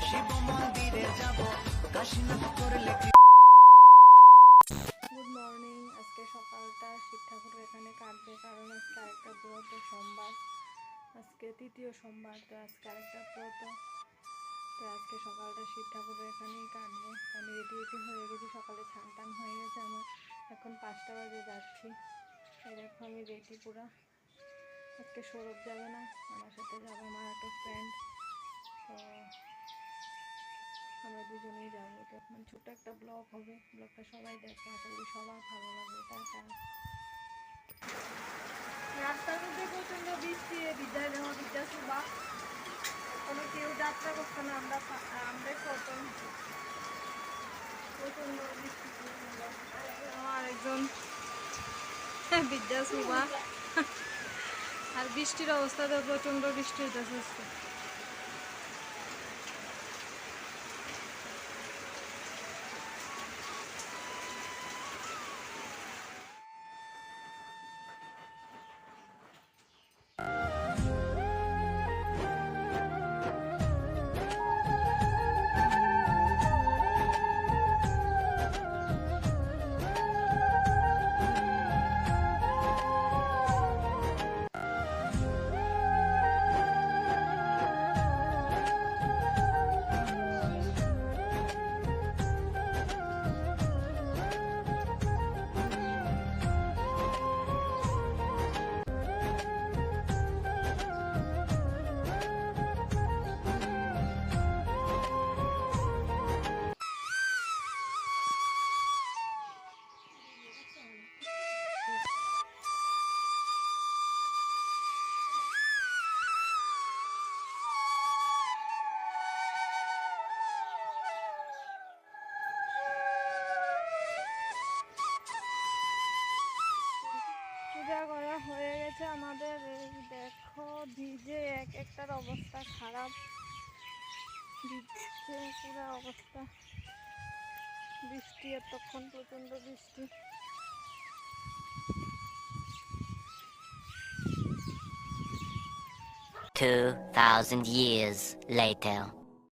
শিব মন্দিরে যাব কাশীনাথ করলে গুড মর্নিং। আজকে সকালটা শিব ঠাকুরের এখানে কাটবে, কারণ আজকে আরেকটা ব্রত সোমবার, আজকে তৃতীয় সোমবার, তো আজকে আরেকটা ব্রত, তো আজকে সকালটা শিব ঠাকুরের এখানেই কাটবে। আমি রেডি হয়ে গেছি, সকালে স্নান টান হয়ে গেছে আমার, এখন 5টা বাজে যাচ্ছি। এই দেখো আমি রেডি পুরা। আজকে সৌরভ যাবে না, আমার সাথে যাবে আমার একটা ফ্রেন্ড, তো আমরা দুজনেই যাবো। তো মানে ছোট্ট একটা ব্লগ হবে, ব্লগটা সবাই দেখো, আশা করি সবার ভালো লাগবে। টাটা। রাস্তার মধ্যে প্রচন্ড বৃষ্টি, বিদ্যায় দেওয়া বিদ্যা সুবা, কোনো কেউ যাত্রা করছে না, আমরা প্রথম প্রচন্ড বৃষ্টি। আমার একজন বিদ্যা সুবা, আর বৃষ্টির অবস্থাতে প্রচন্ড বৃষ্টি হইতেছে। পূজা করা হয়ে গেছে আমাদের। এই দেখো ভিজে একটার অবস্থা খারাপ, ভিজছে পুরো অবস্থা, বৃষ্টি এতক্ষণ প্রচন্ড বৃষ্টি। 2,000 years later.